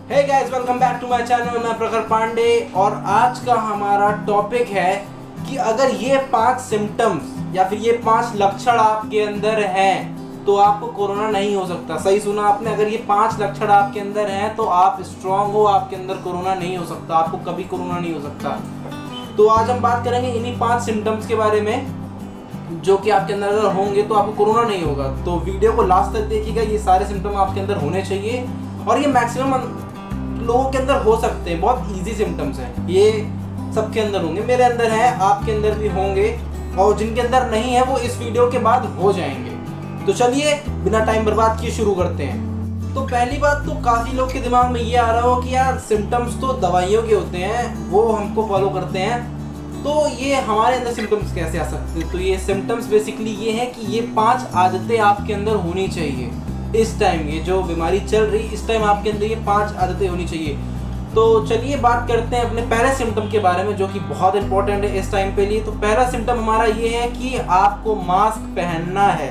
Hey guys, welcome back to my channel. मैं प्रखर पांडे और आज का हमारा टॉपिक है कि अगर ये 5 सिम्टम्स या फिर ये 5 लक्षण आपके अंदर हैं तो आपको कोरोना नहीं हो सकता। सही सुना आपने, अगर ये 5 लक्षण आपके अंदर हैं तो आप स्ट्रांग हो, आपके अंदर कोरोना नहीं हो सकता, आपको कभी कोरोना नहीं हो सकता। तो आज हम बात करेंगे इन्हीं 5 सिम्टम्स के बारे में जो कि आपके अंदर अगर होंगे तो आपको कोरोना नहीं होगा। तो वीडियो को लास्ट तक देखिएगा, ये सारे सिम्टम आपके अंदर होने चाहिए और ये मैक्सिमम लोगों के अंदर हो सकते हैं। बहुत इजी सिम्टम्स हैं, ये सबके अंदर होंगे, मेरे अंदर है, आपके अंदर भी होंगे और जिनके अंदर नहीं है वो इस वीडियो के बाद हो जाएंगे। तो चलिए बिना टाइम बर्बाद किए शुरू करते हैं। तो पहली बात तो काफ़ी लोग के दिमाग में ये आ रहा हो कि यार सिम्टम्स तो दवाइयों के होते हैं, वो हमको फॉलो करते हैं, तो ये हमारे अंदर सिम्टम्स कैसे आ सकते हैं। तो ये सिम्टम्स बेसिकली ये है कि ये 5 आदतें आपके अंदर होनी चाहिए इस टाइम, ये जो बीमारी चल रही इस टाइम आपके अंदर ये 5 आदतें होनी चाहिए। तो चलिए बात करते हैं अपने पहले सिम्टम के बारे में जो कि बहुत इंपॉर्टेंट है इस टाइम पे लिए। तो पहला सिम्टम हमारा ये है कि आपको मास्क पहनना है।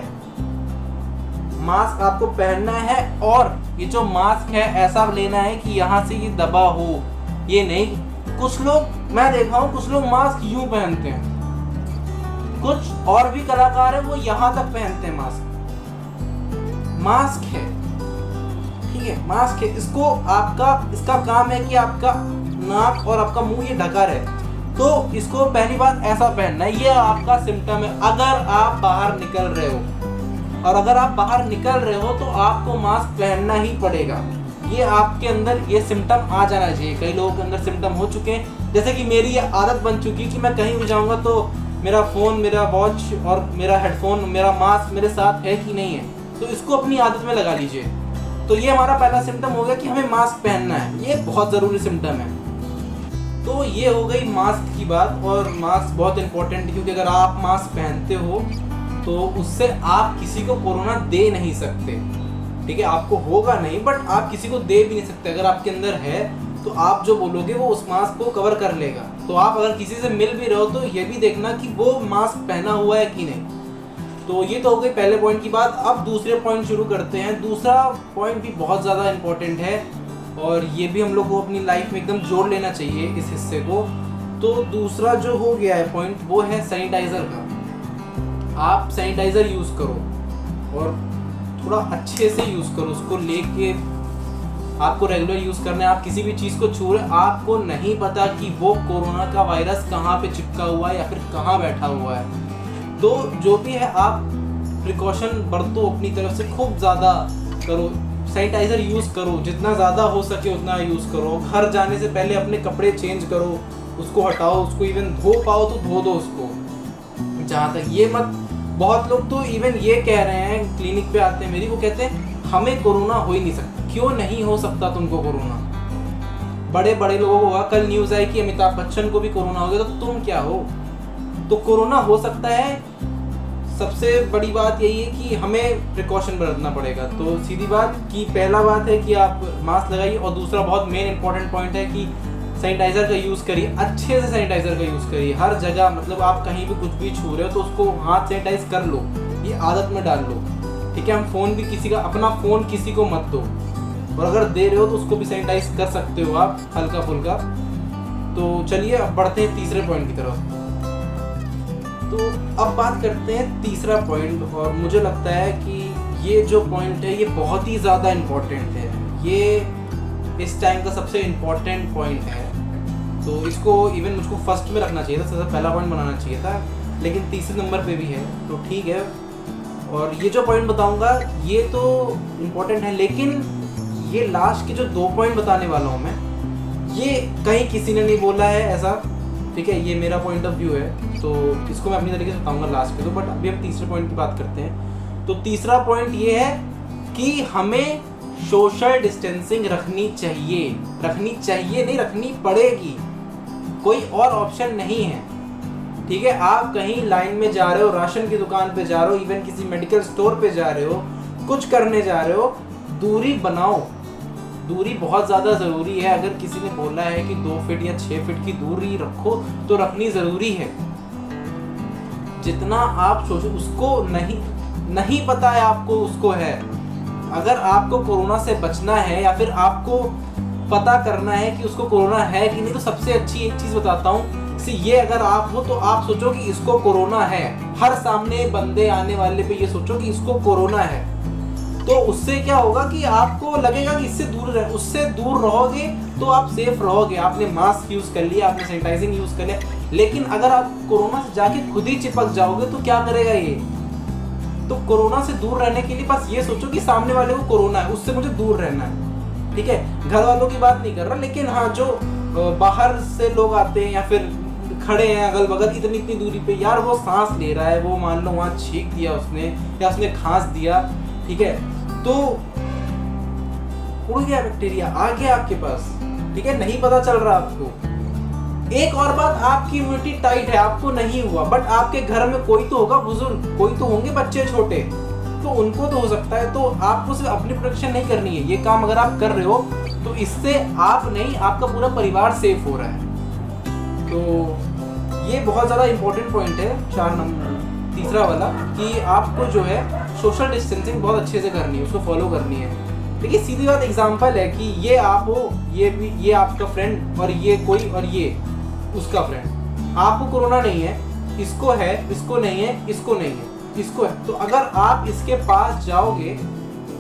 मास्क आपको पहनना है और ये जो मास्क है ऐसा लेना है कि यहाँ से ये दबा हो, ये नहीं। कुछ लोग मैं देखा हूँ, कुछ लोग मास्क यूं पहनते हैं, कुछ और भी कलाकार है वो यहाँ तक पहनते हैं मास्क। मास्क है, ठीक है, मास्क है, इसको इसका काम है कि आपका नाक और आपका मुंह ये ढका रहे, तो इसको पहली बात ऐसा पहनना है। ये आपका सिम्टम है अगर आप बाहर निकल रहे हो, और अगर आप बाहर निकल रहे हो तो आपको मास्क पहनना ही पड़ेगा। ये आपके अंदर ये सिम्टम आ जाना चाहिए। कई लोगों के अंदर सिम्टम हो चुके हैं, जैसे कि मेरी ये आदत बन चुकी कि मैं कहीं भी जाऊंगा तो मेरा फ़ोन, मेरा वॉच और मेरा हेडफोन, मेरा मास्क मेरे साथ है कि नहीं है, तो इसको अपनी आदत में लगा लीजिए। तो ये हमारा पहला सिम्टम हो गया कि हमें मास्क पहनना है, ये बहुत ज़रूरी सिम्टम है। तो ये हो गई मास्क की बात, और मास्क बहुत इंपॉर्टेंट है क्योंकि अगर आप मास्क पहनते हो तो उससे आप किसी को कोरोना दे नहीं सकते, ठीक है, आपको होगा नहीं बट आप किसी को दे भी नहीं सकते। अगर आपके अंदर है तो आप जो बोलोगे वो उस मास्क को कवर कर लेगा। तो आप अगर किसी से मिल भी रहे हो तो ये भी देखना कि वो मास्क पहना हुआ है कि नहीं। तो ये तो हो गई पहले पॉइंट की बात। अब दूसरे पॉइंट शुरू करते हैं। दूसरा पॉइंट भी बहुत ज़्यादा इम्पोर्टेंट है और ये भी हम लोग को अपनी लाइफ में एकदम जोड़ लेना चाहिए इस हिस्से को। तो दूसरा जो हो गया है पॉइंट वो है सैनिटाइज़र का। आप सैनिटाइज़र यूज़ करो और थोड़ा अच्छे से यूज़ करो, उसको लेके आपको रेगुलर यूज़ करना है। आप किसी भी चीज़ को छू रहे, आपको नहीं पता कि वो कोरोना का वायरस कहाँ पे चिपका हुआ है या फिर कहाँ बैठा हुआ है। तो जो भी है आप प्रिकॉशन बरतो, अपनी तरफ से खूब ज़्यादा करो, सैनिटाइज़र यूज़ करो, जितना ज़्यादा हो सके उतना यूज़ करो। घर जाने से पहले अपने कपड़े चेंज करो, उसको हटाओ, उसको इवन धो पाओ तो धो दो उसको। जहाँ तक ये मत, बहुत लोग तो इवन ये कह रहे हैं, क्लिनिक पे आते हैं मेरी, वो कहते हैं हमें कोरोना हो ही नहीं सकता। क्यों नहीं हो सकता तुमको कोरोना? बड़े बड़े लोगों को होगा। कल न्यूज़ आई कि अमिताभ बच्चन को भी कोरोना हो गया, तो तुम क्या हो? तो कोरोना हो सकता है। सबसे बड़ी बात यही है कि हमें प्रिकॉशन बरतना पड़ेगा। तो सीधी बात कि पहला बात है कि आप मास्क लगाइए, और दूसरा बहुत मेन इंपॉर्टेंट पॉइंट है कि सैनिटाइज़र का यूज़ करिए, अच्छे से सैनिटाइज़र का यूज़ करिए हर जगह। मतलब आप कहीं भी कुछ भी छू रहे हो तो उसको हाथ सैनिटाइज कर लो, ये आदत में डाल लो, ठीक है। हम फ़ोन भी किसी का, अपना फ़ोन किसी को मत दो, और अगर दे रहे हो तो उसको भी सैनिटाइज कर सकते हो आप हल्का फुल्का। तो चलिए अब बढ़ते हैं तीसरे पॉइंट की तरफ। तो अब बात करते हैं तीसरा पॉइंट, और मुझे लगता है कि ये जो पॉइंट है ये बहुत ही ज़्यादा इम्पोर्टेंट है। ये इस टाइम का सबसे इम्पोर्टेंट पॉइंट है। तो इसको इवन मुझको फर्स्ट में रखना चाहिए था, सबसे पहला पॉइंट बनाना चाहिए था, लेकिन तीसरे नंबर पे भी है तो ठीक है। और ये जो पॉइंट बताऊंगा ये तो इम्पोर्टेंट है, लेकिन ये लास्ट के जो 2 पॉइंट बताने वाला हूँ मैं, ये कहीं किसी ने नहीं बोला है ऐसा, ठीक है, ये मेरा पॉइंट ऑफ व्यू है, तो इसको मैं अपनी तरीके से बताऊंगा लास्ट पे। तो बट अभी हम तीसरे पॉइंट की बात करते हैं। तो तीसरा पॉइंट ये है कि हमें सोशल डिस्टेंसिंग रखनी चाहिए। रखनी चाहिए नहीं, रखनी पड़ेगी, कोई और ऑप्शन नहीं है, ठीक है। आप कहीं लाइन में जा रहे हो, राशन की दुकान पे जा रहे हो, इवन किसी मेडिकल स्टोर पे जा रहे हो, कुछ करने जा रहे हो, दूरी बनाओ। दूरी बहुत ज़्यादा ज़रूरी है। अगर किसी ने बोला है कि 2 फीट या 6 फीट की दूरी रखो तो रखनी ज़रूरी है। जितना आप सोचो, उसको नहीं पता है आपको, उसको है। अगर आपको कोरोना से बचना है या फिर आपको पता करना है कि उसको कोरोना है कि नहीं, तो सबसे अच्छी एक चीज़ बताता हूँ। ये अगर आप हो तो आप सोचो कि इसको कोरोना है, हर सामने बंदे आने वाले पे ये सोचो कि इसको कोरोना है, तो उससे क्या होगा कि आपको लगेगा कि इससे उससे दूर रहोगे तो आप सेफ रहोगे। आपने मास्क यूज़ कर लिया, आपने सैनिटाइजिंग यूज़ कर लिया, लेकिन अगर आप कोरोना से जाके खुद ही चिपक जाओगे तो क्या करेगा ये। तो कोरोना से दूर रहने के लिए बस ये सोचो कि सामने वाले को कोरोना है, उससे मुझे दूर रहना है, ठीक है। घर वालों की बात नहीं कर रहा, लेकिन हाँ जो बाहर से लोग आते हैं या फिर खड़े हैं अगल बगल इतनी दूरी पे, यार वो सांस ले रहा है, वो मान लो वहाँ छींक दिया उसने या उसने खांस दिया, ठीक है, तो उड़ गया बैक्टीरिया, आ गया आपके पास, ठीक है, नहीं पता चल रहा आपको। एक और बात, आपकी इम्यूनिटी टाइट है, आपको नहीं हुआ, बट आपके घर में कोई तो होगा बुजुर्ग, कोई तो होंगे बच्चे छोटे, तो उनको तो हो सकता है। तो आपको सिर्फ अपनी प्रोटेक्शन नहीं करनी है, ये काम अगर आप कर रहे हो तो इससे आप नहीं, आपका पूरा परिवार सेफ हो रहा है। तो ये बहुत ज़्यादा इंपॉर्टेंट पॉइंट है 4 नंबर, तीसरा वाला, कि आपको जो है सोशल डिस्टेंसिंग बहुत अच्छे से करनी है, उसको फॉलो करनी है। देखिए सीधी बात एग्जांपल है कि ये आप हो, ये आपका फ्रेंड, और ये कोई, और ये उसका फ्रेंड। आपको कोरोना नहीं है, इसको है, इसको नहीं है, इसको नहीं है, इसको है, तो अगर आप इसके पास जाओगे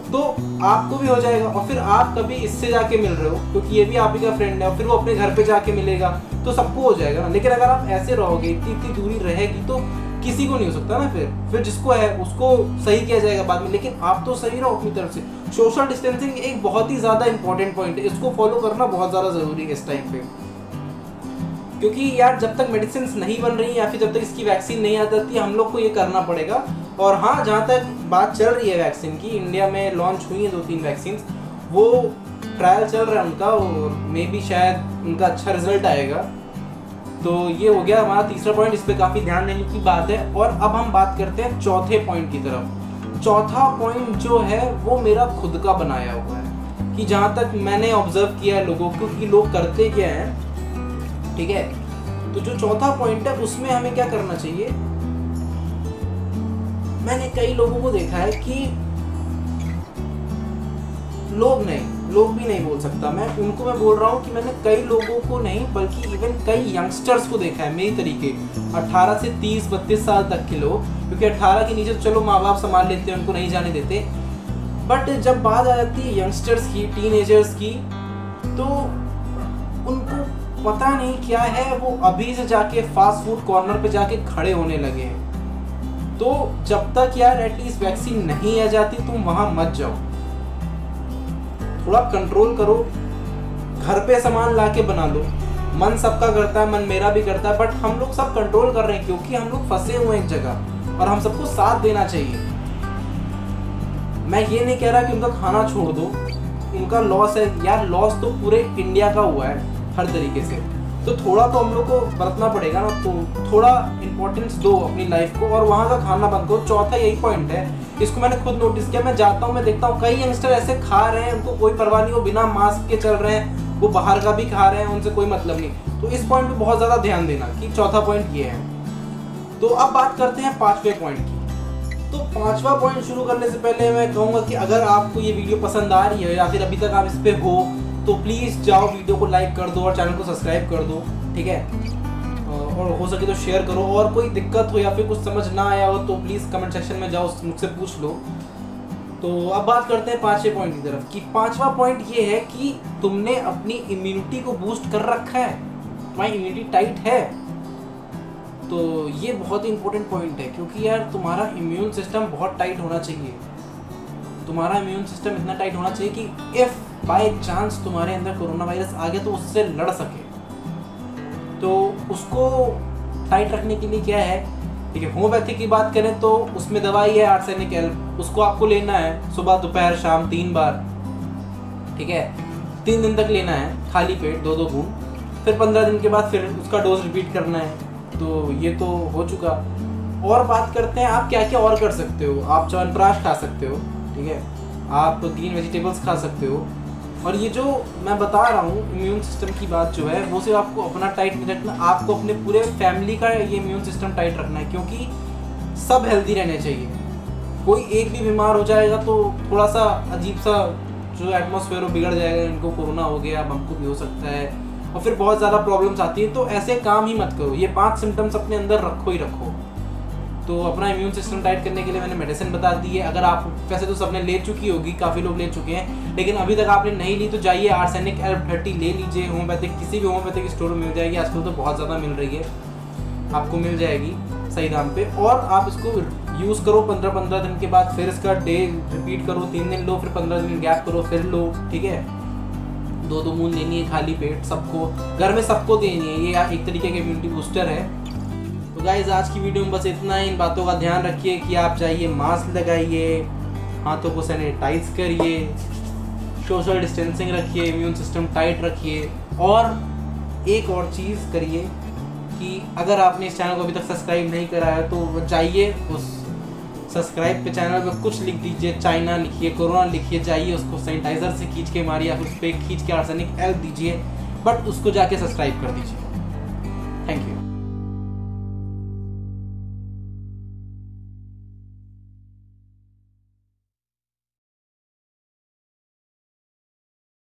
तो आपको भी हो जाएगा, और फिर आप कभी इससे जाके मिल रहे हो क्योंकि ये भी आप ही का फ्रेंड है, और फिर वो अपने घर पे जाके मिलेगा, तो सबको हो जाएगा ना। लेकिन अगर आप ऐसे रहोगे, इतनी दूरी रहेगी, तो किसी को नहीं हो सकता ना। फिर जिसको है उसको सही किया जाएगा बाद में, लेकिन आप तो सही रहो अपनी तरफ से। सोशल डिस्टेंसिंग एक बहुत ही ज़्यादा इंपॉर्टेंट पॉइंट है, इसको फॉलो करना बहुत ज़्यादा ज़रूरी है इस टाइम पे, क्योंकि यार जब तक मेडिसिन नहीं बन रही या फिर जब तक इसकी वैक्सीन नहीं आ जाती, हम लोग को ये करना पड़ेगा। और हाँ, जहाँ तक बात चल रही है वैक्सीन की, इंडिया में लॉन्च हुई है 2-3 वैक्सीन, वो ट्रायल चल रहा है उनका, और मे बी शायद उनका अच्छा रिजल्ट आएगा। तो ये हो गया हमारा तीसरा पॉइंट, इस पर काफ़ी ध्यान देने की बात है। और अब हम बात करते हैं चौथे पॉइंट की तरफ। चौथा पॉइंट जो है वो मेरा खुद का बनाया हुआ है, कि जहाँ तक मैंने ऑब्जर्व किया है लोगों को कि लोग करते क्या हैं, ठीक है। तो जो चौथा पॉइंट है उसमें हमें क्या करना चाहिए, मैंने कई लोगों को देखा है कि लोग भी नहीं बोल सकता मैं, उनको मैं बोल रहा हूँ कि मैंने कई लोगों को नहीं बल्कि इवन कई यंगस्टर्स को देखा है मेरी तरीके, 18 से 30-32 साल तक के लोग, क्योंकि 18 के नीचे तो चलो माँ बाप संभाल लेते हैं, उनको नहीं जाने देते, बट जब बात आ जाती है यंगस्टर्स की, टीनेजर्स की, तो उनको पता नहीं क्या है, वो अभी से जाके फास्ट फूड कॉर्नर पे जाके खड़े होने लगे हैं। तो जब तक यार एटलीस्ट वैक्सीन नहीं आ जाती तुम वहां मत जाओ, थोड़ा कंट्रोल करो, घर पे सामान ला के बना लो। मन सबका करता है, मन मेरा भी करता है, बट हम लोग सब कंट्रोल कर रहे हैं क्योंकि हम लोग फंसे हुए हैं एक जगह, और हम सबको साथ देना चाहिए। मैं ये नहीं कह रहा कि उनका खाना छोड़ दो, उनका लॉस है यार, लॉस तो पूरे इंडिया का हुआ है हर तरीके से, तो थोड़ा तो हम लोग को बरतना पड़ेगा ना, तो थोड़ा इंपॉर्टेंस दो अपनी लाइफ को, और वहाँ का खाना बंद करो। चौथा यही पॉइंट है, इसको मैंने खुद नोटिस किया, मैं जाता हूँ, मैं देखता हूँ कई यंगस्टर ऐसे खा रहे हैं, उनको कोई परवाह नहीं, वो बिना मास्क के चल रहे हैं, वो बाहर का भी खा रहे हैं, उनसे कोई मतलब नहीं। तो इस पॉइंट पे बहुत ज़्यादा ध्यान देना कि चौथा पॉइंट ये है। तो अब बात करते हैं 5वें पॉइंट की। तो 5वां पॉइंट शुरू करने से पहले मैं कहूँगा कि अगर आपको ये वीडियो पसंद आ रही है या फिर अभी तक आप इस पर हो, तो प्लीज़ जाओ वीडियो को लाइक कर दो और चैनल को सब्सक्राइब कर दो, ठीक है, और हो सके तो शेयर करो। और कोई दिक्कत हो या फिर कुछ समझ ना आया हो तो प्लीज़ कमेंट सेक्शन में जाओ, मुझसे पूछ लो। तो अब बात करते हैं 5वें पॉइंट की तरफ, कि 5वां पॉइंट ये है कि तुमने अपनी इम्यूनिटी को बूस्ट कर रखा है, तुम्हारी इम्यूनिटी टाइट है। तो ये बहुत ही इंपॉर्टेंट पॉइंट है, क्योंकि यार तुम्हारा इम्यून सिस्टम बहुत टाइट होना चाहिए, तुम्हारा इम्यून सिस्टम इतना टाइट होना चाहिए कि इफ़ बाय चांस तुम्हारे अंदर कोरोना वायरस आ गया तो उससे लड़ सके। तो उसको टाइट रखने के लिए क्या है, ठीक है, होम्योपैथी की बात करें तो उसमें दवाई है आर्सेनिक एल्ब, उसको आपको लेना है सुबह दोपहर शाम 3 बार, ठीक है, 3 दिन तक लेना है खाली पेट 2-2 बूंद, फिर 15 दिन के बाद फिर उसका डोज रिपीट करना है। तो ये तो हो चुका। और बात करते हैं आप क्या क्या और कर सकते हो। आप च्यवनप्राश खा सकते हो, ठीक है, आप ग्रीन वेजिटेबल्स खा सकते हो। और ये जो मैं बता रहा हूँ इम्यून सिस्टम की बात जो है, वो सिर्फ आपको अपना टाइट नहीं रखना, आपको अपने पूरे फैमिली का ये इम्यून सिस्टम टाइट रखना है, क्योंकि सब हेल्दी रहने चाहिए। कोई एक भी बीमार हो जाएगा तो थोड़ा सा अजीब सा जो एटमॉस्फेयर वो बिगड़ जाएगा, इनको कोरोना हो गया, अब हमको भी हो सकता है, और फिर बहुत ज़्यादा प्रॉब्लम्स आती हैं। तो ऐसे काम ही मत करो, ये 5 सिम्टम्स अपने अंदर रखो ही रखो। तो अपना इम्यून सिस्टम टाइट करने के लिए मैंने मेडिसिन बता दी है। अगर आप वैसे तो सबने ले चुकी होगी, काफ़ी लोग ले चुके हैं, लेकिन अभी तक आपने नहीं ली तो जाइए आर्सेनिक L30 ले लीजिए। होम्योपैथिक किसी भी होम्योपैथिक स्टोर में मिल जाएगी, आजकल तो बहुत ज़्यादा मिल रही है, आपको मिल जाएगी सही दाम पे। और आप इसको यूज़ करो 15-15 दिन के बाद, फिर इसका डे रिपीट करो, 3 दिन लो, फिर 15 दिन गैप करो, फिर लो, ठीक है। 2-2 बूंद लेनी है खाली पेट, सबको घर में सबको देनी है, ये एक तरीके का इम्यूनिटी बूस्टर है। तो गाइज आज की वीडियो में बस इतना ही। इन बातों का ध्यान रखिए कि आप जाइए मास्क लगाइए, हाथों को सैनिटाइज करिए, सोशल डिस्टेंसिंग रखिए, इम्यून सिस्टम टाइट रखिए। और एक और चीज़ करिए कि अगर आपने इस चैनल को अभी तक सब्सक्राइब नहीं करा है तो जाइए उस सब्सक्राइब पे चैनल पे कुछ लिख दीजिए, चाइना लिखिए, कोरोना लिखिए, जाइए उसको सैनिटाइज़र से खींच के मारिए या फिर उस पर खींच के आर्सेनिक L दीजिए, बट उसको जाके सब्सक्राइब कर दीजिए। Thank you.